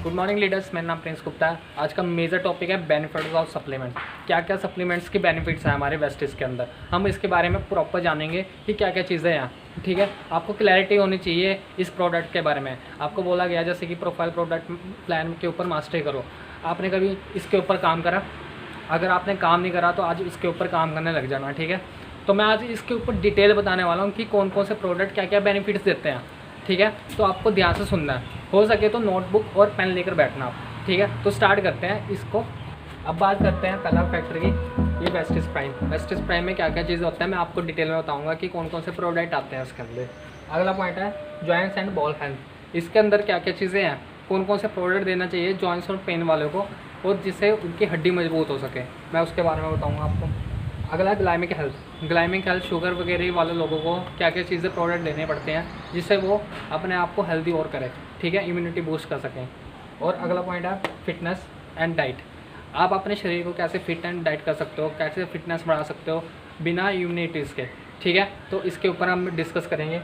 Good morning leaders, मेरा नाम Prince Gupta है। आज का मेजर टॉपिक है बेनिफिट्स ऑफ सप्लीमेंट। क्या क्या सप्लीमेंट्स के बेनिफिट्स हैं हमारे वेस्टिज के अंदर, हम इसके बारे में प्रॉपर जानेंगे कि क्या क्या चीज़ें हैं। ठीक है, आपको क्लैरिटी होनी चाहिए इस प्रोडक्ट के बारे में। आपको बोला गया जैसे कि प्रोफाइल प्रोडक्ट प्लान के ऊपर मास्टरी करो। आपने कभी इसके ऊपर काम करा? अगर आपने काम नहीं करा तो आज इसके ऊपर काम करने लग जाना। ठीक है, तो मैं आज इसके ऊपर डिटेल बताने वाला हूँ कि कौन कौन से प्रोडक्ट क्या क्या बेनिफिट्स देते हैं। ठीक है, तो आपको ध्यान से सुनना है, हो सके तो नोटबुक और पेन लेकर बैठना आप। ठीक है, तो स्टार्ट करते हैं इसको। अब बात करते हैं पहला फैक्टर की, ये वेस्टिज प्राइम। वेस्टिज प्राइम में क्या क्या चीज़ें होता है मैं आपको डिटेल में बताऊंगा कि कौन कौन से प्रोडक्ट आते हैं इसके अंदर। अगला पॉइंट है जॉइंट्स एंड बॉल हेल्थ। इसके अंदर क्या क्या चीज़ें हैं, कौन कौन से प्रोडक्ट देना चाहिए जॉइंट्स और पेन वालों को, और जिससे उनकी हड्डी मजबूत हो सके, मैं उसके बारे में बताऊँगा आपको। अगला है ग्लाइमिक हेल्थ। ग्लाइमिक हेल्थ शुगर वगैरह वाले लोगों को क्या क्या चीज़ें प्रोडक्ट देने पड़ते हैं जिससे वो अपने आप को हेल्दी और करें। ठीक है, इम्यूनिटी बूस्ट कर सकें। और अगला पॉइंट है फिटनेस एंड डाइट। आप अपने शरीर को कैसे फिट एंड डाइट कर सकते हो, कैसे फिटनेस बढ़ा सकते हो बिना इम्यूनिटीज़ के। ठीक है, तो इसके ऊपर हम डिस्कस करेंगे।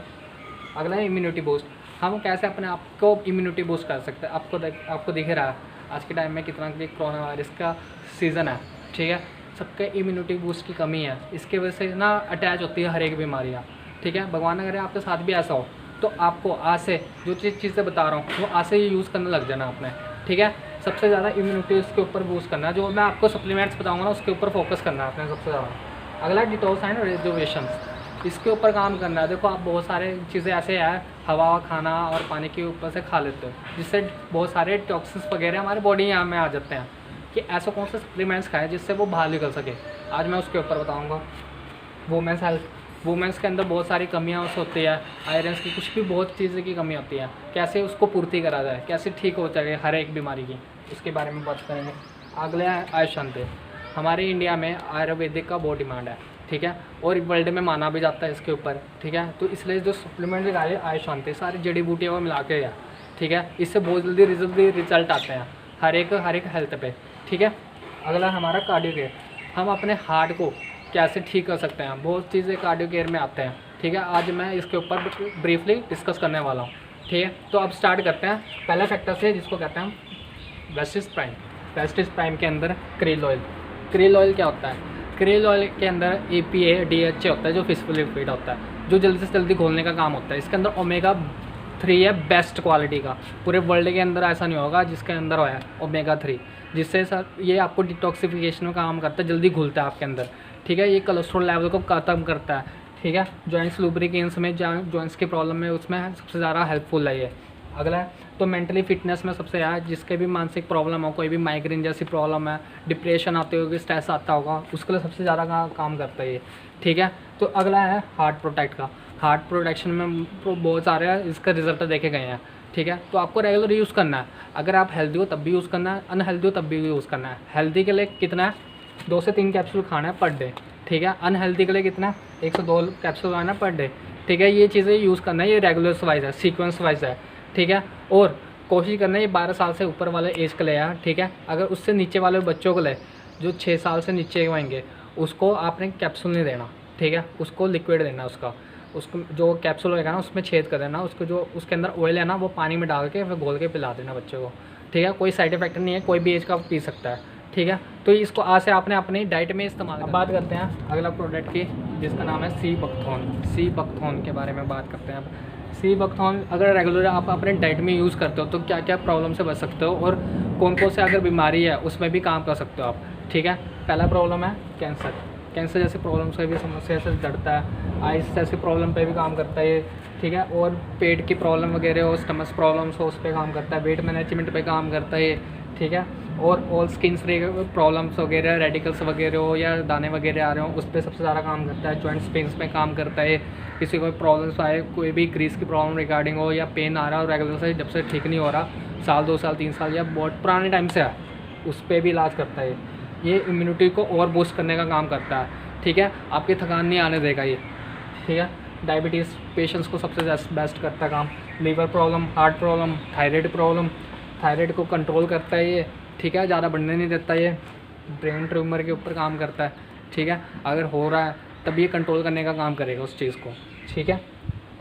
अगला है इम्यूनिटी बूस्ट। हम कैसे अपने आप को इम्यूनिटी बूस्ट कर सकते हैं। आपको दिख रहा है आज के टाइम में कितना कोरोना वायरस का सीज़न है। ठीक है, सबके इम्यूनिटी बूस्ट की कमी है, इसके वजह से ना अटैच होती है हर एक बीमारियाँ। ठीक है, भगवान न करे आपके साथ भी ऐसा हो, तो आपको आज से जो चीज़ें बता रहा हूँ वो आज से ही यूज़ करने लग जाना आपने। ठीक है, सबसे ज़्यादा इम्यूनिटी उसके ऊपर बूस्ट करना है। जो मैं आपको सप्लीमेंट्स बताऊँगा ना उसके ऊपर फोकस करना है आपने सबसे ज़्यादा। अगला डिटॉक्स एंड रेजुवेशंस, इसके ऊपर काम करना है। देखो आप बहुत सारे चीज़ें ऐसे हैं, हवा, खाना और पानी के ऊपर से खा लेते हो, जिससे बहुत सारे टॉक्सिन्स वगैरह हमारे बॉडी में आ जाते हैं। कि ऐसा कौन से सप्लीमेंट्स खाएं जिससे वो बाहर निकल सके, आज मैं उसके ऊपर बताऊंगा। वुमेंस हेल्थ, वुमेंस के अंदर बहुत सारी कमियां होती है, आयरन्स की कुछ भी बहुत चीज़ें की कमी होती है, कैसे उसको पूर्ति करा जाए, कैसे ठीक हो जाए हर एक बीमारी की, उसके बारे में बात करेंगे। अगले है आयुष शांति। हमारे इंडिया में आयुर्वेदिक का बहुत डिमांड है। ठीक है, और वर्ल्ड में माना भी जाता है इसके ऊपर। ठीक है, तो इसलिए जो सप्लीमेंट निकाले आयुष शांति, सारी जड़ी बूटियों को मिला के है। ठीक है, इससे बहुत जल्दी रिजल्ट आते हैं हर एक हेल्थ पे। ठीक है, अगला हमारा कार्डियो केयर। हम अपने हार्ट को कैसे ठीक कर सकते हैं, बहुत चीज़ें कार्डियो केयर में आते हैं। ठीक है, आज मैं इसके ऊपर ब्रीफली डिस्कस करने वाला हूँ। ठीक है, तो अब स्टार्ट करते हैं पहला फैक्टर से, जिसको कहते हैं हम वेस्टिज प्राइम। वेस्टिज प्राइम के अंदर क्रील ऑयल। क्रील ऑयल क्या होता है? क्रील ऑयल के अंदर EPA DHA होता है, जो फिजिकल लिपिड होता है, जो जल्दी से जल्दी घोलने का काम होता है। इसके अंदर ओमेगा 3 है, बेस्ट क्वालिटी का। पूरे वर्ल्ड के अंदर ऐसा नहीं होगा जिसके अंदर है ओमेगा 3, जिससे सर ये आपको डिटॉक्सिफिकेशन में काम करता है, जल्दी घुलता है आपके अंदर। ठीक है, ये कोलेस्ट्रॉल लेवल को ख़त्म करता है। ठीक है, जॉइंट्स लुब्रिकेंट्स में, जॉइंट्स की प्रॉब्लम में उसमें सबसे ज़्यादा हेल्पफुल है ये। अगला है तो मेंटली फिटनेस में सबसे है, जिसके भी मानसिक प्रॉब्लम हो, कोई भी माइग्रेन जैसी प्रॉब्लम है, डिप्रेशन आते होगी, स्ट्रेस आता होगा, उसके लिए सबसे ज़्यादा काम करता है ये। ठीक है, तो अगला है हार्ट प्रोटेक्ट का। हार्ट प्रोटेक्शन में बहुत सारे इसका रिजल्ट देखे गए हैं। ठीक है, तो आपको रेगुलर यूज़ करना है। अगर आप हेल्दी हो तब भी यूज़ करना है, अनहेल्दी हो तब भी यूज़ करना है। हेल्दी के लिए कितना है, 2 से 3 कैप्सूल खाना है पर डे। ठीक है, अनहेल्दी के लिए कितना है, 1 से 2 कैप्सूल खाना है पर डे। ठीक है, ये चीज़ें यूज़ करना है, ये रेगुलर वाइज है, सीक्वेंस वाइज है। ठीक है, और कोशिश करना है ये 12 साल से ऊपर वाले एज के लिए है। ठीक है, अगर उससे नीचे वाले बच्चों को ले, जो 6 साल से नीचे होंगे, उसको आपने कैप्सूल नहीं देना। ठीक है, उसको लिक्विड देना। उसको जो कैप्सूल होगा ना उसमें छेद कर देना, उसको जो उसके अंदर ऑयल है ना वो पानी में डाल के फिर घोल के पिला देना बच्चों को। ठीक है, कोई साइड इफेक्ट नहीं है, कोई भी एज का पी सकता है। ठीक है, तो इसको आज से आपने अपनी डाइट में इस्तेमाल। अब बात करते हैं अगला प्रोडक्ट की, जिसका नाम है सी बकथॉर्न। सी बकथॉर्न के बारे में बात करते हैं अब। सी बकथॉर्न अगर रेगुलर आप अपने डाइट में यूज़ करते हो तो क्या क्या प्रॉब्लम से बच सकते हो, और कौन कौन से अगर बीमारी है उसमें भी काम कर सकते हो आप। ठीक है, पहला प्रॉब्लम है कैंसर। कैंसर जैसे प्रॉब्लम से भी समस्या से लड़ता है, आइस जैसी प्रॉब्लम पे भी काम करता है ये। ठीक है, और पेट की प्रॉब्लम वगैरह हो, स्टमक प्रॉब्लम्स हो, उस पर काम करता है, वेट मैनेजमेंट पे काम करता है ये। ठीक है, और ऑल स्किन प्रॉब्लम्स वगैरह, रेडिकल्स वगैरह हो या दाने वगैरह आ रहे हो, उस पर सबसे ज़्यादा काम करता है। जॉइंट्स पेन्स में काम करता है। किसी को प्रॉब्लम्स आए, कोई भी ग्रीस की प्रॉब्लम रिगार्डिंग हो या पेन आ रहा हो रेगुलर से, जब से ठीक नहीं हो रहा, साल 2 साल 3 साल या बहुत पुराने टाइम से है, उस पर भी इलाज करता है ये। इम्यूनिटी को और बूस्ट करने का काम करता है। ठीक है, आपकी थकान नहीं आने देगा ये। ठीक है, डायबिटीज़ पेशेंट्स को सबसे बेस्ट करता है काम। Liver problem, heart problem, thyroid thyroid को कंट्रोल करता है ये। ठीक है, ज़्यादा बढ़ने नहीं देता ये। ब्रेन ट्यूमर के ऊपर काम करता है। ठीक है, अगर हो रहा है तब ये कंट्रोल करने का काम करेगा उस चीज़ को। ठीक है,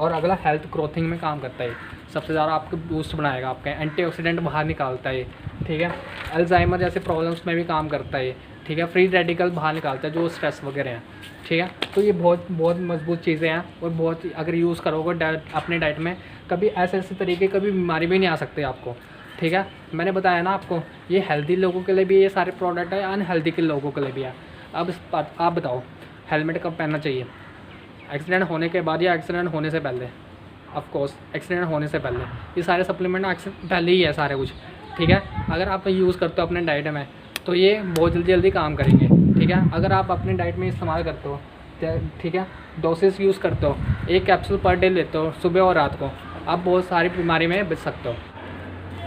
और अगला हेल्थ ग्रोथिंग में काम करता है, सबसे ज़्यादा आपको बूस्ट बनाएगा, आपका एंटीऑक्सीडेंट बाहर निकालता है, ठीक है। अल्जाइमर जैसे प्रॉब्लम्स में भी काम करता है, ठीक है। फ्री रेडिकल बाहर निकालता है जो स्ट्रेस वगैरह हैं, ठीक है। तो ये बहुत बहुत मजबूत चीज़ें हैं और बहुत अगर यूज़ करोगे अपने डाइट में, कभी ऐसे तरीके कभी बीमारी भी नहीं आ सकती आपको, ठीक है। मैंने बताया ना आपको, ये हेल्दी लोगों के लिए भी ये सारे प्रोडक्ट है, अनहेल्दी के लोगों के लिए भी है। अब आप बताओ हेलमेट कब पहनना चाहिए, एक्सीडेंट होने के बाद या एक्सीडेंट होने से पहले? ऑफ कोर्स एक्सीडेंट होने से पहले। ये सारे सप्लीमेंट पहले ही है सारे कुछ, ठीक है। अगर आप यूज़ करते हो अपने डाइट में तो ये बहुत जल्दी काम करेंगे, ठीक है। अगर आप अपनी डाइट में इस्तेमाल करते हो, ठीक है, डोसेस यूज़ करते हो, 1 कैप्सूल पर डे लेते हो सुबह और रात को, आप बहुत सारी बीमारी में बच सकते हो।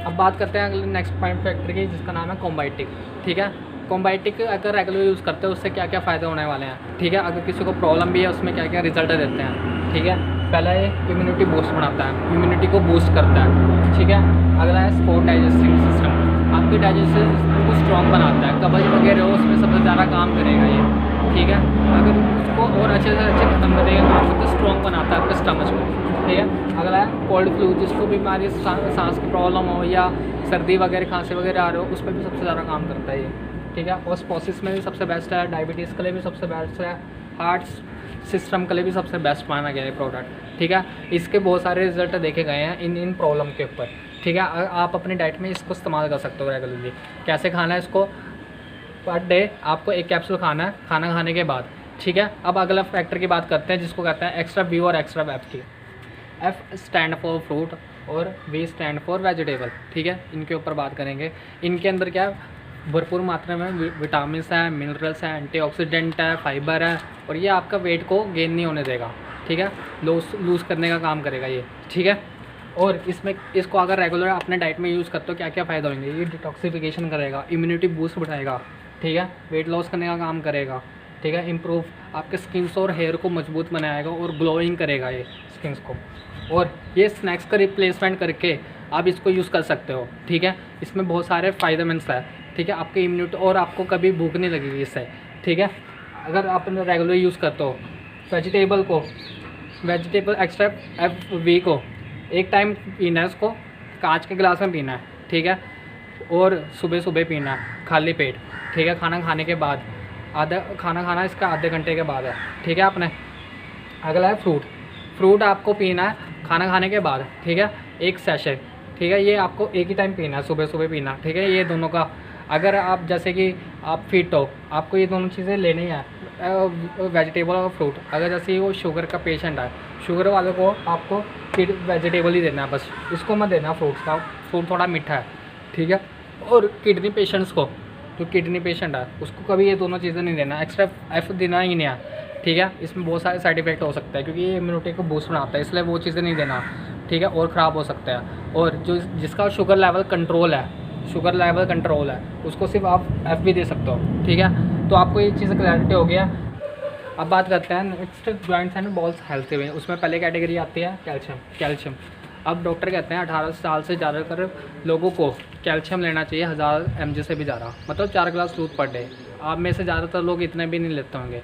अब बात करते हैं अगले नेक्स्ट पॉइंट फैक्टर की, जिसका नाम है कॉम्बायोटिक, ठीक है। कॉम्बायोटिक अगर रेगुलर यूज़ करते हो उससे क्या क्या फ़ायदे होने वाले हैं, ठीक है। अगर किसी को प्रॉब्लम भी है उसमें क्या क्या रिजल्ट देते हैं, ठीक है। पहला ये इम्यूनिटी बूस्ट बनाता है, इम्यूनिटी को बूस्ट करता है, ठीक है। अगला है स्पोर्ट डाइजेस्टिव सिस्टम, आपके डाइजेस्टिव सिस्टम को स्ट्रॉन्ग बनाता है, कब्ज वगैरह हो उसमें सबसे ज़्यादा काम करेगा ये, ठीक है। अगर उसको और अच्छे से अच्छे ख़त्म करेगा काम करके स्ट्रॉन्ग बनाता है आपके स्टमच को, ठीक है। अगला है कोल्ड फ्लू, जिसको बीमारी सांस की प्रॉब्लम हो या सर्दी वगैरह खांसी वगैरह आ रहे हो, उस पर भी सबसे ज़्यादा काम करता है ये, ठीक है। और स्पोसिस में भी सबसे बेस्ट है, डायबिटीज़ के लिए भी सबसे बेस्ट है, हार्ट सिस्टम के लिए भी सबसे बेस्ट माना गया है प्रोडक्ट, ठीक है। इसके बहुत सारे रिजल्ट देखे गए हैं इन प्रॉब्लम के ऊपर, ठीक है। आप अपनी डाइट में इसको इस्तेमाल कर सकते हो रेगुलरली। कैसे खाना है इसको, पर डे आपको 1 कैप्सूल खाना है खाना खाने के बाद, ठीक है। अब अगला फैक्टर की बात करते हैं जिसको कहते हैं एक्स्ट्रा वी और एक्स्ट्रा एफ की। एफ स्टैंड फॉर फ्रूट और वी स्टैंड फॉर वेजिटेबल, ठीक है। इनके ऊपर बात करेंगे। इनके अंदर क्या भरपूर मात्रा में विटामिन है, मिनरल्स हैं, एंटीऑक्सीडेंट है, फाइबर है, और ये आपका वेट को गेन नहीं होने देगा, ठीक है। लूज़ करने का काम करेगा ये, ठीक है। और इसको अगर रेगुलर अपने डाइट में यूज़ करते हो क्या क्या फ़ायदा होंगे, ये डिटॉक्सिफिकेशन करेगा, इम्यूनिटी बूस्ट बढ़ाएगा, ठीक है। वेट लॉस करने का काम करेगा, ठीक है। इम्प्रूव आपके स्किन्स और हेयर को मजबूत बनाएगा और ग्लोइंग करेगा ये स्किन्स को। और ये स्नैक्स का रिप्लेसमेंट करके आप इसको यूज़ कर सकते हो, ठीक है। इसमें बहुत सारे फ़ायदेमंद है, ठीक है। आपके इम्यूनिटी और आपको कभी भूख नहीं लगेगी इससे, ठीक है। अगर आप रेगुलर यूज़ करते हो वेजिटेबल एक्स्ट्रा एफ वी को 1 टाइम पीना है, उसको कांच के गिलास में पीना है, ठीक है। और सुबह सुबह पीना है खाली पेट, ठीक है। खाना खाने के बाद खाना खाना इसका आधे घंटे के बाद है, ठीक है। आपने अगला है फ्रूट आपको पीना है खाना खाने के बाद, ठीक है, 1 सैशे, ठीक है। ये आपको एक ही टाइम पीना है, सुबह सुबह पीना, ठीक है। ये दोनों का अगर आप जैसे कि आप फिट हो, आपको ये दोनों चीज़ें लेनी है, वेजिटेबल और फ्रूट। अगर जैसे वो शुगर का पेशेंट है, शुगर वाले को आपको वेजिटेबल ही देना है बस, इसको मत देना फ्रूट्स का, फ्रूट थोड़ा मीठा है, ठीक है। और किडनी पेशेंट्स को, जो किडनी पेशेंट है उसको कभी ये दोनों चीज़ें नहीं देना, एक्स्ट्रा एफ देना ही नहीं है, ठीक है। इसमें बहुत सारे साइड इफेक्ट हो सकता है क्योंकि ये इम्यूनिटी को बूस्ट बनाता है, इसलिए वो चीज़ें नहीं देना, ठीक है, और ख़राब हो सकता है। और जो जिसका शुगर लेवल कंट्रोल है उसको सिर्फ आप एफ भी दे सकते हो, ठीक है। तो आपको ये चीज़ क्लैरिटी हो गया। अब बात करते हैं next joints and balls health में। उसमें पहले कैटेगरी आती है कैल्शियम। अब डॉक्टर कहते हैं 18 साल से ज़्यादातर लोगों को कैल्शियम लेना चाहिए 1000 mg से भी ज़्यादा, मतलब 4 गिलास दूध पर डे। आप में से ज़्यादातर लोग इतने भी नहीं लेते होंगे,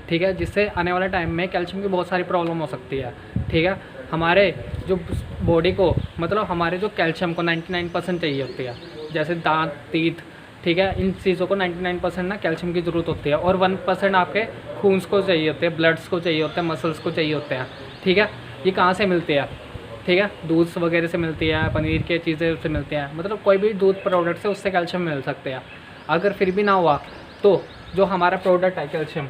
ठीक है। जिससे आने वाले टाइम में कैल्शियम की बहुत सारी प्रॉब्लम हो सकती है, ठीक है। हमारे जो बॉडी को, मतलब हमारे जो कैल्शियम को 99% चाहिए होती है, जैसे दांत, तीत, ठीक है, इन चीज़ों को 99% ना कैल्शियम की ज़रूरत होती है। और 1% आपके खून्स को चाहिए होते हैं, ब्लड्स को चाहिए होते हैं, मसल्स को चाहिए होते हैं, ठीक है। ये कहाँ से मिलती है, ठीक है, दूध वगैरह से मिलती है, पनीर के चीज़ें से मिलती हैं, मतलब कोई भी दूध प्रोडक्ट से उससे कैल्शियम मिल सकते हैं। अगर फिर भी ना हुआ तो जो हमारा प्रोडक्ट है कैल्शियम,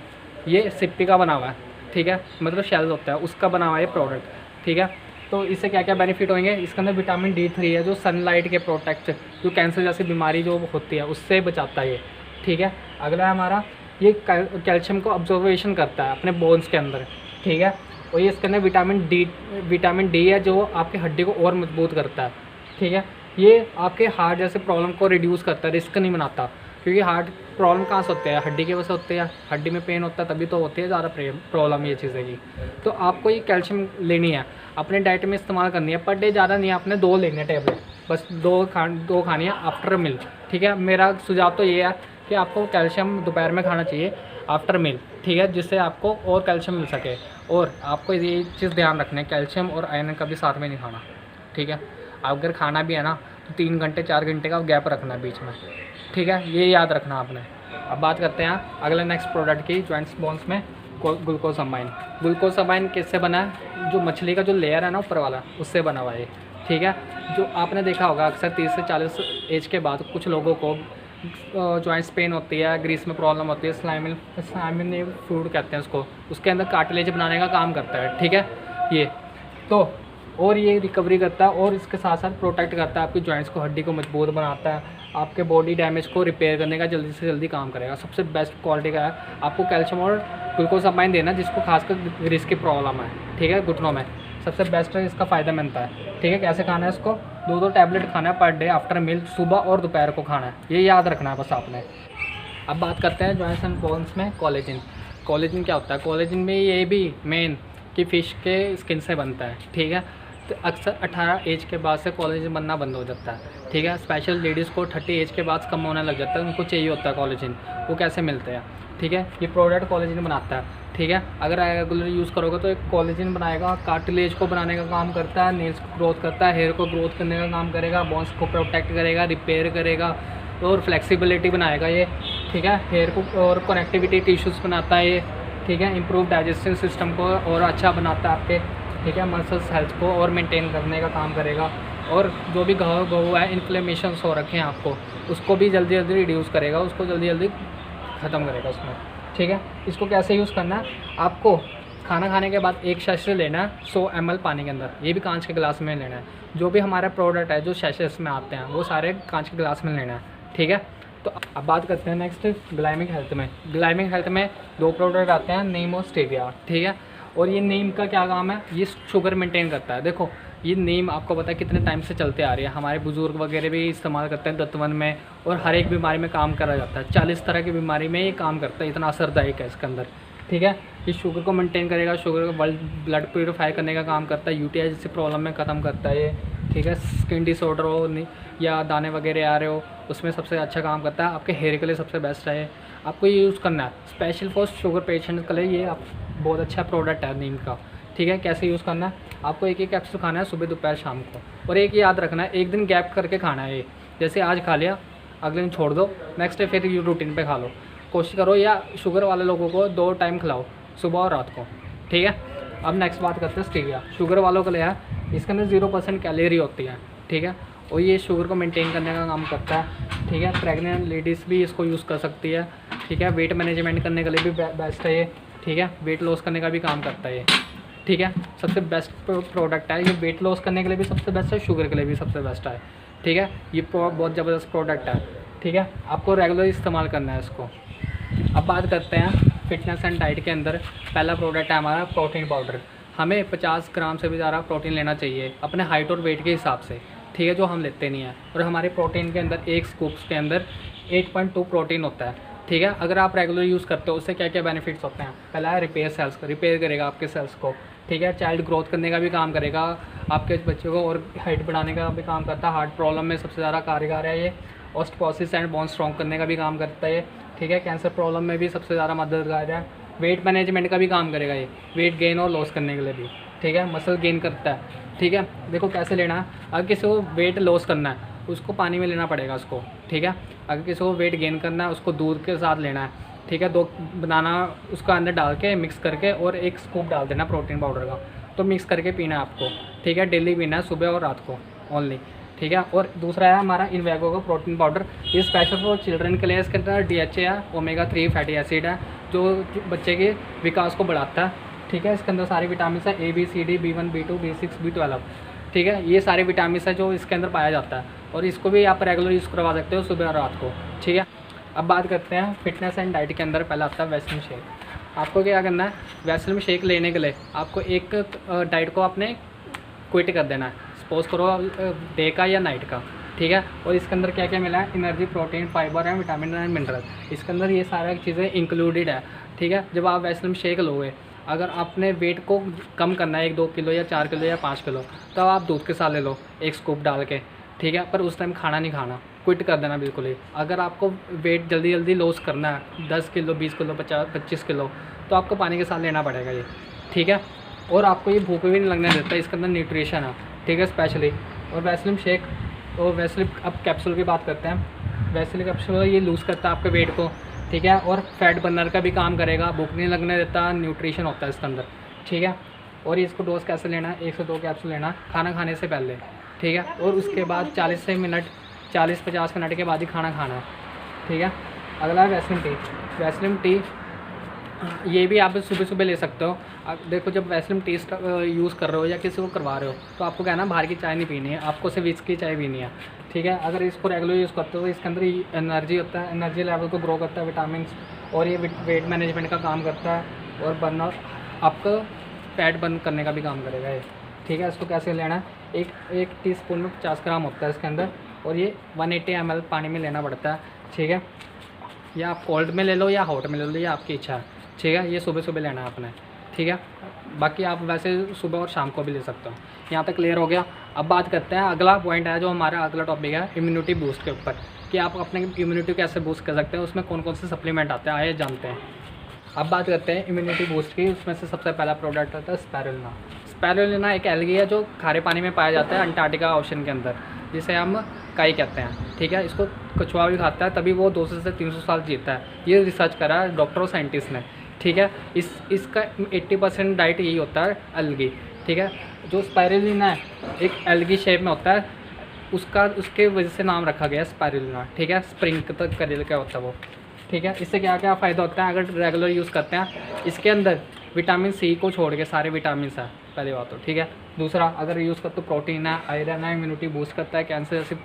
ये सिप्पी का बना हुआ है, ठीक है, मतलब शेल्स होता है उसका बना हुआ है ये प्रोडक्ट, ठीक है। तो इससे क्या क्या बेनिफिट होंगे, इसके अंदर विटामिन D3 है जो सनलाइट के प्रोटेक्ट, जो कैंसर जैसी बीमारी जो होती है उससे बचाता है ये, ठीक है। अगला है हमारा, ये कैल्शियम को ऑब्जर्वेशन करता है अपने बोन्स के अंदर, ठीक है। और ये इसके अंदर विटामिन डी है जो आपकी हड्डी को और मजबूत करता है, ठीक है। ये आपके हार्ट जैसे प्रॉब्लम को रिड्यूस करता है, रिस्क नहीं बनाता, क्योंकि हार्ट प्रॉब्लम कहाँ से होते हैं, हड्डी की वजह से होते हैं, हड्डी में पेन होता है तभी तो होती है ज़्यादा प्रॉब्लम ये चीज़ें की। तो आपको ये कैल्शियम लेनी है, अपने डाइट में इस्तेमाल करनी है, पर डे ज़्यादा नहीं है, आपने 2 लेने टैबलेट, बस 2 खानी है आफ्टर मिल, ठीक है। मेरा सुझाव तो ये है कि आपको कैल्शियम दोपहर में खाना चाहिए आफ्टर मील, ठीक है, जिससे आपको और कैल्शियम मिल सके। और आपको ये चीज़ ध्यान रखना है, कैल्शियम और आयरन कभी साथ में नहीं खाना, ठीक है। अगर खाना भी है ना तो 3 घंटे 4 घंटे का गैप रखना है बीच में, ठीक है, ये याद रखना आपने। अब बात करते हैं अगले नेक्स्ट प्रोडक्ट की, जॉइंट्स बोन्स में ग्लूकोसामाइन। ग्लूकोसामाइन किससे बना है? जो मछली का जो लेयर है ना ऊपर वाला, उससे बना हुआ है, ठीक है। जो आपने देखा होगा अक्सर 30 से 40 एज के बाद कुछ लोगों को जॉइंट्स पेन होती है, ग्रीस में प्रॉब्लम होती है, स्लाइमिन फ्लूइड कहते हैं उसको, उसके अंदर कार्टिलेज बनाने का काम करता है, ठीक है ये तो। और ये रिकवरी करता है और इसके साथ साथ प्रोटेक्ट करता है आपकी जॉइंट्स को, हड्डी को मजबूत बनाता है, आपके बॉडी डैमेज को रिपेयर करने का जल्दी से जल्दी काम करेगा। सबसे बेस्ट क्वालिटी का है। आपको कैल्शियम और ग्लूकोसामाइन देना जिसको खासकर ग्रीस की प्रॉब्लम है, ठीक है, घुटनों में, सबसे बेस्ट है, इसका फ़ायदा मिलता है, ठीक है। कैसे खाना है इसको? 2 टैबलेट खाना है पर डे आफ्टर मील, सुबह और दोपहर को खाना है, ये याद रखना है बस आपने। अब बात करते हैं जॉइंट्स एंड बोन्स में कोलेजन। कोलेजन क्या होता है? कोलेजन में ये भी मेन कि फ़िश के स्किन से बनता है, ठीक है। तो अक्सर 18 एज के बाद से कोलेजन बनना बंद हो जाता है, ठीक है। स्पेशल लेडीज़ को 30 एज के बाद कम होने लग जाता है, उनको चाहिए होता है कोलेजन। वो कैसे मिलते हैं, ठीक है, ये प्रोडक्ट कोलेजन बनाता है, ठीक है। अगर रेगुलर यूज़ करोगे तो एक कोलेजन बनाएगा, कार्टिलेज को बनाने का काम करता है, नेल्स को ग्रोथ करता है, हेयर को ग्रोथ करने का काम करेगा, बोन्स को प्रोटेक्ट करेगा, रिपेयर करेगा और फ्लेक्सिबिलिटी बनाएगा ये, ठीक है। हेयर को और कनेक्टिविटी टिश्यूज़ बनाता है ये, ठीक है। इम्प्रूव डाइजेस्टिव सिस्टम को और अच्छा बनाता है आपके, ठीक है। मसल्स हेल्थ को और मेंटेन करने का काम करेगा। और जो भी घाव है, इन्फ्लेमेशंस हो रखे हैं आपको, उसको भी जल्दी जल्दी रिड्यूस करेगा, उसको जल्दी जल्दी ख़त्म करेगा उसमें, ठीक है। इसको कैसे यूज़ करना है? आपको खाना खाने के बाद एक शैशे लेना है 100 ml पानी के अंदर, ये भी कांच के गिलास में लेना है। जो भी हमारा प्रोडक्ट है जो शैशेस में आते हैं वो सारे कांच के गिलास में लेना है, ठीक है। तो अब बात करते हैं नेक्स्ट ग्लाइमिक हेल्थ में। ग्लाइमिक हेल्थ में 2 प्रोडक्ट आते हैं, नीम और स्टेविया, ठीक है। और ये नीम का क्या काम है? ये शुगर मेंटेन करता है। देखो ये नीम आपको पता है कितने टाइम से चलते आ रही है, हमारे बुजुर्ग वगैरह भी इस्तेमाल करते हैं दत्तवन में, और हर एक बीमारी में काम करा जाता है। 40 तरह की बीमारी में ये काम करता है, इतना असरदायक है इसके अंदर, ठीक है। ये शुगर को मेंटेन करेगा, शुगर को ब्लड प्यूरीफाई करने का काम करता है, यूटीआई जैसी प्रॉब्लम में ख़त्म करता है ये, ठीक है। स्किन डिसऑर्डर हो या दाने वगैरह आ रहे हो उसमें सबसे अच्छा काम करता है। आपके हेयर के लिए सबसे बेस्ट है, आपको ये यूज़ करना है स्पेशल फॉर शुगर पेशेंट के लिए। ये आप बहुत अच्छा प्रोडक्ट है नीम का, ठीक है। कैसे यूज़ करना है? आपको एक कैप्सूल खाना है सुबह दोपहर शाम को, और एक याद रखना है, एक दिन गैप करके खाना है ये। जैसे आज खा लिया, अगले दिन छोड़ दो, नेक्स्ट डे फिर रूटीन पे खा लो। कोशिश करो, या शुगर वाले लोगों को 2 टाइम खिलाओ, सुबह और रात को, ठीक है। अब नेक्स्ट बात करते हैं स्टेविया। शुगर वालों के लिए है, इसके अंदर 0% कैलोरी होती है, ठीक है। और ये शुगर को मेंटेन करने का काम करता है, ठीक है। प्रेग्नेंट लेडीज़ भी इसको यूज़ कर सकती है, ठीक है। वेट मैनेजमेंट करने के लिए भी बेस्ट है ये, ठीक है। वेट लॉस करने का भी काम करता है ये, ठीक है। सबसे बेस्ट प्रोडक्ट है ये, वेट लॉस करने के लिए भी सबसे बेस्ट है, शुगर के लिए भी सबसे बेस्ट है, ठीक है। ये बहुत ज़बरदस्त प्रोडक्ट है, ठीक है। आपको रेगुलर इस्तेमाल करना है इसको। अब बात करते हैं फिटनेस एंड डाइट के अंदर। पहला प्रोडक्ट है हमारा प्रोटीन पाउडर। हमें 50 ग्राम से भी ज़्यादा प्रोटीन लेना चाहिए अपने हाइट और वेट के हिसाब से, ठीक है, जो हम लेते नहीं हैं। और हमारे प्रोटीन के अंदर एक स्कूप्स के अंदर 8.2 प्रोटीन होता है, ठीक है। अगर आप रेगुलर यूज़ करते हो उससे क्या क्या बेनिफिट्स होते हैं? पहला है रिपेयर सेल्स को, रिपेयर करेगा आपके सेल्स को, ठीक है। चाइल्ड ग्रोथ करने का भी काम करेगा, आपके बच्चों को और हाइट बढ़ाने का भी काम करता है। हार्ट प्रॉब्लम में सबसे ज़्यादा कारगर है ये। ऑस्टियोपोरोसिस एंड बोन स्ट्रॉन्ग करने का भी काम करता है ये, ठीक है। कैंसर प्रॉब्लम में भी सबसे ज़्यादा मददगार है। वेट मैनेजमेंट का भी काम करेगा ये, वेट गेन और लॉस करने के लिए भी, ठीक है। मसल गेन करता है, ठीक है। देखो कैसे लेना है, अगर किसी को वेट लॉस करना है उसको पानी में लेना पड़ेगा उसको, ठीक है। अगर किसी को वेट गेन करना है उसको दूध के साथ लेना है, ठीक है। 2 बनाना उसका अंदर डाल के मिक्स करके और 1 स्कूप डाल देना प्रोटीन पाउडर का, तो मिक्स करके पीना है आपको, ठीक है। डेली पीना है, सुबह और रात को ओनली, ठीक है। और दूसरा है हमारा इन्वेगो का प्रोटीन पाउडर। ये स्पेशल फॉर चिल्ड्रन के लिए, इसके अंदर DHA है, ओमेगा-3 फैटी एसिड है, जो बच्चे के विकास को बढ़ाता है, ठीक है। इसके अंदर सारे विटामिन है, A, B, C, D, B1, B2, B6, B12, ठीक है। ये सारे विटामिन है जो इसके अंदर पाया जाता है, और इसको भी आप रेगुलर यूज़ करवा सकते हो सुबह और रात को, ठीक है। अब बात करते हैं फिटनेस एंड डाइट के अंदर। पहला आता है वेस्लिन शेक। आपको क्या करना है? वेस्लिन शेक लेने के लिए आपको एक डाइट को आपने क्विट कर देना है, सपोज करो डे का या नाइट का, ठीक है। और इसके अंदर क्या क्या मिला है? Energy, protein, fibre and vitamin and mineral, इसके अंदर ये सारी चीज़ें इंक्लूडेड है, ठीक है। जब आप वेस्लिन शेक लोगे, अगर आपने वेट को कम करना है 1-2 किलो या 4 किलो या 5 किलो, तब आप दूध के साथ ले लो 1 स्कूप डाल के, ठीक है। पर उस टाइम खाना नहीं खाना, क्विट कर देना बिल्कुल ही। अगर आपको वेट जल्दी जल्दी लॉस करना है 10 किलो 20 किलो 25 किलो, तो आपको पानी के साथ लेना पड़ेगा ये, ठीक है। और आपको ये भूख भी नहीं लगने देता, इसके अंदर न्यूट्रिशन है, ठीक है, स्पेशली। और वैसलिन शेक और वैसलिन अब कैप्सूल की बात करते हैं। वैसलिन कैप्सूल ये लूज़ करता है आपके वेट को, ठीक है, और फैट बर्नर का भी काम करेगा, भूख नहीं लगने देता, न्यूट्रिशन होता है इसके अंदर, ठीक है। और ये इसको डोज कैसे लेना है, 1 से 2 कैप्सूल लेना खाना खाने से पहले, ठीक है। और उसके बाद 40-50 मिनट के बाद ही खाना खाना है, ठीक है। अगला है वैसलिन टी। वैसलिन टी ये भी आप सुबह सुबह ले सकते हो। अब देखो, जब वैसलिन टी यूज़ कर रहे हो या किसी को करवा रहे हो, तो आपको क्या है ना, बाहर की चाय नहीं पीनी है, आपको सिर्फ इसकी चाय पीनी है, ठीक है। अगर इसको रेगुलर यूज़ करते हो तो इसके अंदर एनर्जी होता है, एनर्जी लेवल को ग्रो करता है, विटामिन, और ये वेट मैनेजमेंट का काम करता है, और बर्नआउट आपका फैट बर्न करने का भी काम करेगा ये, ठीक है। इसको कैसे लेना है, एक टीस्पून में 50 ग्राम होता है इसके अंदर, और ये 180 ml पानी में लेना पड़ता है, ठीक है। या आप कोल्ड में ले लो या हॉट में ले लो, ये आपकी इच्छा है, ठीक है। ये सुबह सुबह लेना है आपने, ठीक है। बाकी आप वैसे सुबह और शाम को भी ले सकते हो। यहाँ तक क्लियर हो गया। अब बात करते हैं, अगला पॉइंट है जो हमारा अगला टॉपिक है इम्यूनिटी बूस्ट के ऊपर, कि आप अपने इम्यूनिटी कैसे बूस्ट कर सकते हैं, उसमें कौन कौन से सप्लीमेंट आते हैं, आइए जानते हैं। अब बात करते हैं इम्यूनिटी बूस्ट की। उसमें से सबसे पहला प्रोडक्ट आता है स्पारुलिना। स्पारुलिना एक एल्गी है जो खारे पानी में पाया जाता है अंटार्कटिका ओशन के अंदर, जिसे हम काई कहते हैं, ठीक है। इसको कछुआ भी खाता है, तभी वो 200 से 300 साल जीता है। ये रिसर्च करा है डॉक्टर और साइंटिस्ट ने, ठीक है। इसका 80% डाइट यही होता है एल्गी, ठीक है। जो स्पारुलिना है एक एल्गी शेप में होता है, उसके वजह से नाम रखा गया स्पारुलिना, ठीक है। स्प्रिंग तक करेल क्या होता है वो, ठीक है। इससे क्या क्या फ़ायदा होता है अगर रेगुलर यूज़ करते हैं। इसके अंदर विटामिन सी को छोड़ के सारे विटामिन है, पहली बात तो, ठीक है। दूसरा, अगर यूज़ करते तो प्रोटीन है, आयरन है, इम्यूनिटी बूस्ट करता है, कैंसर जैसे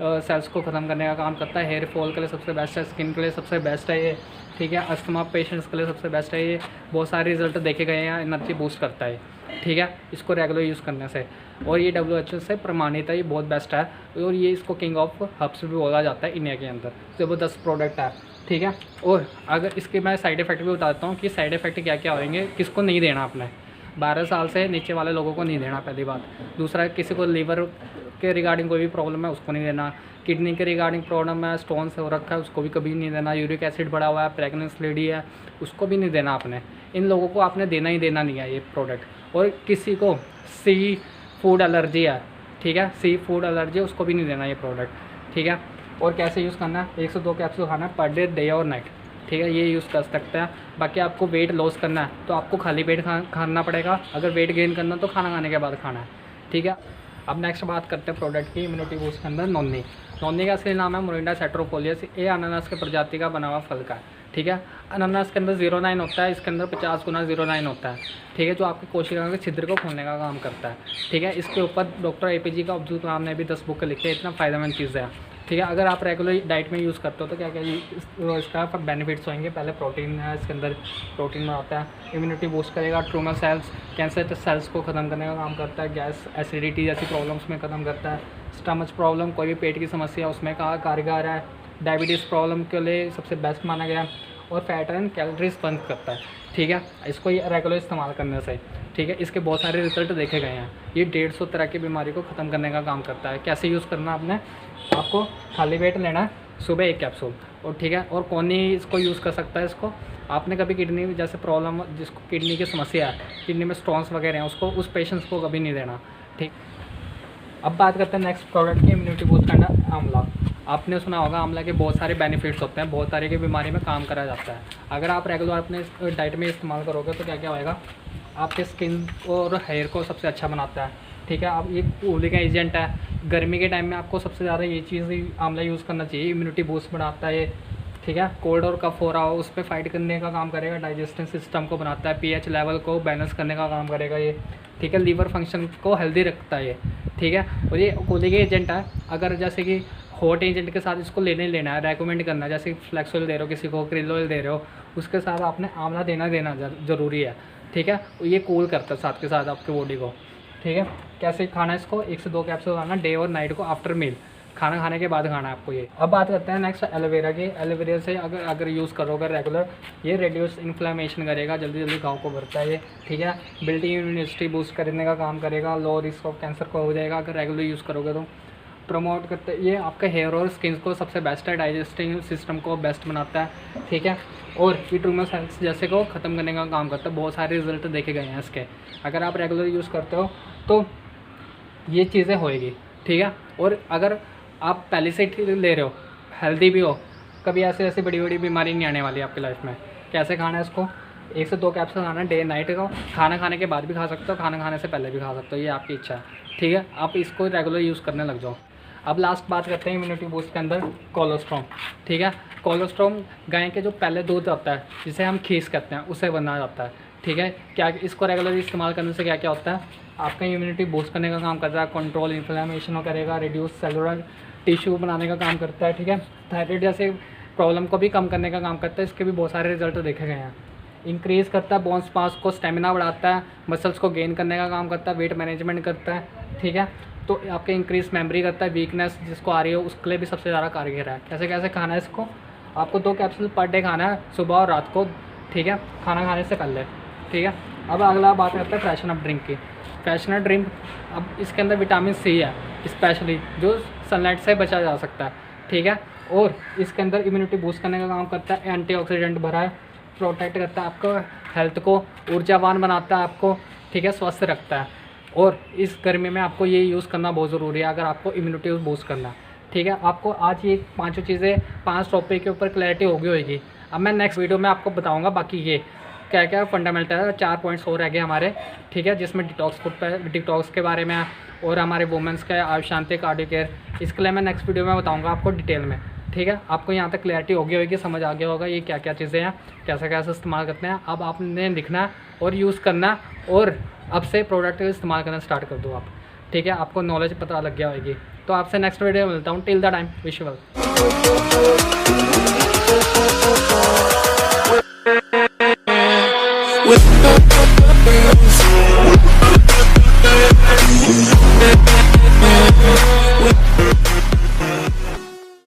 सेल्स को ख़त्म करने का काम करता है, हेयर फॉल के लिए सबसे बेस्ट है, स्किन के लिए सबसे बेस्ट है ये, ठीक है। अस्थमा पेशेंट्स के लिए सबसे बेस्ट है ये, बहुत सारे रिजल्ट देखे गए हैं, एनर्जी बूस्ट करता है, ठीक है, इसको रेगुलर यूज़ करने से। और ये WHO से प्रमाणित है, ये बहुत बेस्ट है, और ये इसको किंग ऑफ हर्ब्स भी बोला जाता है इंडिया के अंदर। ज़बरदस्त प्रोडक्ट है, ठीक है। और अगर इसके मैं साइड इफ़ेक्ट भी बताता हूँ कि साइड इफ़ेक्ट क्या क्या होंगे, किसको नहीं देना आपने। 12 साल से नीचे वाले लोगों को नहीं देना, पहली बात। दूसरा, किसी को लीवर के रिगार्डिंग कोई भी प्रॉब्लम है उसको नहीं देना, किडनी के रिगार्डिंग प्रॉब्लम है, स्टोन से हो रखा है उसको भी कभी नहीं देना, यूरिक एसिड बढ़ा हुआ है, प्रेगनेंस लेडी है उसको भी नहीं देना आपने। इन लोगों को आपने देना ही देना नहीं है ये प्रोडक्ट। और किसी को सी फूड एलर्जी है, ठीक है, सी फूड एलर्जी है, उसको भी नहीं देना ये प्रोडक्ट, ठीक है। और कैसे यूज़ करना है, 1 से 2 कैप्सूल खाना है पर डे और नाइट, ठीक है, ये यूज़ कर सकते हैं। बाकी आपको वेट लॉस करना है तो आपको खाली पेट खाना पड़ेगा, अगर वेट गेन करना तो खाना खाने के बाद खाना है, ठीक है। अब नेक्स्ट बात करते हैं प्रोडक्ट की इम्यूनिटी बूस्ट के अंदर नोनी। नोनी का असली नाम है मोरिंडा सैटरोफोलियस। ये अनानास के प्रजाति का बना हुआ फल का है, ठीक है। अनानास के अंदर 0.9 होता है, इसके अंदर 50 गुना 0.9 होता है, ठीक है, जो आपकी कोशिकाओं के छिद्र को खोलने का काम करता है, ठीक है। इसके ऊपर डॉक्टर APJ अब्दुल कलाम ने भी 10 बुक लिखे हैं, इतना फ़ायदेमंद चीज़ है, ठीक है। अगर आप रेगुलर डाइट में यूज़ करते हो तो क्या क्या इसका बेनिफिट्स होंगे। पहले प्रोटीन है, इसके अंदर प्रोटीन में आता है, इम्यूनिटी बूस्ट करेगा, ट्यूमर सेल्स कैंसर सेल्स को ख़त्म करने का काम करता है, गैस एसिडिटी जैसी प्रॉब्लम्स में ख़त्म करता है, स्टमच प्रॉब्लम कोई भी पेट की समस्या उसमें कारगर है, डायबिटीज़ प्रॉब्लम के लिए सबसे बेस्ट माना गया, और फैट एंड कैलोरीज बंद करता है, ठीक है। इसको ये रेगुलर इस्तेमाल करने से, ठीक है, इसके बहुत सारे रिजल्ट देखे गए हैं। ये 150 तरह की बीमारी को ख़त्म करने का काम करता है। कैसे यूज़ करना आपने, आपको खाली पेट लेना है, सुबह 1 कैप्सूल, और ठीक है। और कौन नहीं इसको यूज़ कर सकता है, इसको आपने कभी किडनी जैसे प्रॉब्लम, जिसको किडनी की समस्या है, किडनी में स्टोन्स वगैरह हैं, उसको उस पेशेंट्स को कभी नहीं देना, ठीक। अब बात करते हैं नेक्स्ट प्रोडक्ट की, इम्यूनिटी बूस्ट करना आंवला। आपने सुना होगा आंवला के बहुत सारे बेनिफिट्स होते हैं, बहुत सारे की बीमारी में काम करा जाता है। अगर आप रेगुलर अपने डाइट में इस्तेमाल करोगे तो क्या क्या होएगा, आपके स्किन और हेयर को सबसे अच्छा बनाता है, ठीक है। आप ये कूलिंग एजेंट है, गर्मी के टाइम में आपको सबसे ज़्यादा ये चीज़ आंवला यूज़ करना चाहिए, इम्यूनिटी बूस्ट बनाता है ये, ठीक है। कोल्ड और कफ हो रहा हो उस पर फाइट करने का काम करेगा, डाइजेस्टिव सिस्टम को बनाता है, pH लेवल को बैलेंस करने का काम करेगा ये, ठीक है। लीवर फंक्शन को हेल्दी रखता है ये, ठीक है। और ये कूलिंग एजेंट है, अगर जैसे कि हॉट एजेंट के साथ इसको लेना है, रेकमेंड करना है, जैसे फ्लैक्स ऑयल दे रहे हो किसी को, क्रिल ऑयल दे रहे हो, उसके साथ आपने आंवला देना ज़रूरी है, ठीक है। ये कूल करता है साथ के साथ आपकी बॉडी को, ठीक है। कैसे खाना है इसको, 1 से 2 कैप्सूल खाना डे और नाइट को, आफ्टर मील, खाना खाने के बाद खाना है आपको ये। अब बात करते हैं नेक्स्ट एलोवेरा की। एलोवेरा से अगर यूज़ करोगे रेगुलर, ये रेड्यूस इन्फ्लेमेशन करेगा, जल्दी जल्दी घाव को भरता है ये, ठीक है। बिल्डिंग इम्यूनिटी बूस्ट करने का काम करेगा, लो रिस्क ऑफ कैंसर को हो जाएगा अगर रेगुलर यूज़ करोगे तो। प्रमोट करता है, ये आपका हेयर और स्किन को सबसे बेस्ट है, डाइजेस्टिंग सिस्टम को बेस्ट बनाता है, ठीक है। और विट्रूमस सेल्स जैसे को ख़त्म करने का काम करता है। बहुत सारे रिजल्ट देखे गए हैं इसके, अगर आप रेगुलर यूज़ करते हो तो ये चीज़ें होएगी, ठीक है। और अगर आप पहले से ले रहे हो, हेल्दी भी हो, कभी ऐसे बड़ी बड़ी बीमारी नहीं आने वाली आपकी लाइफ में। कैसे खाना है इसको, 1 से 2 कैप्सूल खाना डे नाइट का, खाना खाने के बाद भी खा सकते हो, खाना खाने से पहले भी खा सकते हो, ये आपकी इच्छा है, ठीक है। आप इसको रेगुलर यूज़ करने लग जाओ। अब लास्ट बात करते हैं इम्यूनिटी बूस्ट के अंदर कोलोस्ट्रॉम, ठीक है। कोलोस्ट्रॉम गाय के जो पहले दूध होता है जिसे हम खीस कहते हैं, उससे बना जाता है, ठीक है। क्या इसको रेगुलर इस्तेमाल करने से क्या क्या होता है, आपका इम्यूनिटी बूस्ट करने का काम करता है, कंट्रोल इन्फ्लेमेशन करेगा, रिड्यूस सेलुलर टिश्यू बनाने का काम करता है, ठीक है। थायराइड जैसे प्रॉब्लम को भी कम करने का काम करता है, इसके भी बहुत सारे रिजल्ट देखे गए हैं। इंक्रीज़ करता है बोन्स मास को, स्टेमिना बढ़ाता है, मसल्स को गेन करने का काम करता है, वेट मैनेजमेंट करता है, ठीक है। तो आपके इंक्रीज मेमोरी करता है, वीकनेस जिसको आ रही हो उसके लिए भी सबसे ज़्यादा कारगर है। कैसे कैसे खाना है इसको, आपको 2 कैप्सूल पर डे खाना है, सुबह और रात को, ठीक है, खाना खाने से पहले, ठीक है। अब अगला बात करते हैं फ्रेशन अप ड्रिंक की। फ्रेशन अप ड्रिंक, अब इसके अंदर विटामिन सी है स्पेशली, जो सनलाइट से बचा जा सकता है, ठीक है। और इसके अंदर इम्यूनिटी बूस्ट करने का काम करता है, एंटीऑक्सीडेंट भरा है, प्रोटेक्ट करता है आपको, हेल्थ को ऊर्जावान बनाता है आपको, ठीक है, स्वस्थ रखता है। और इस गर्मी में आपको ये यूज़ करना बहुत ज़रूरी है अगर आपको इम्यूनिटी बूस्ट करना है, ठीक है। आपको आज ये 5 चीज़ें 5 टॉपिक के ऊपर क्लैरिटी होगी। अब मैं नेक्स्ट वीडियो में आपको बताऊंगा बाकी ये क्या क्या फंडामेंटल है। 4 पॉइंट्स और रह गए हमारे, ठीक है, जिसमें डिटॉक्स के बारे में और हमारे वुमेंस का आयुष शांति कार्डियो केयर, इसके लिए मैं नेक्स्ट वीडियो में बताऊँगा आपको डिटेल में, ठीक है। आपको यहाँ तक क्लैरिटी होगी, समझ आ गया होगा ये क्या क्या चीज़ें हैं, कैसे कैसे इस्तेमाल करते हैं। अब आपने लिखना और यूज़ करना, और अब से प्रोडक्ट इस्तेमाल करना स्टार्ट कर दो आप, ठीक है। आपको नॉलेज पता लग गया होगी। तो आपसे नेक्स्ट वीडियो में मिलता हूँ। Till the time wish you well.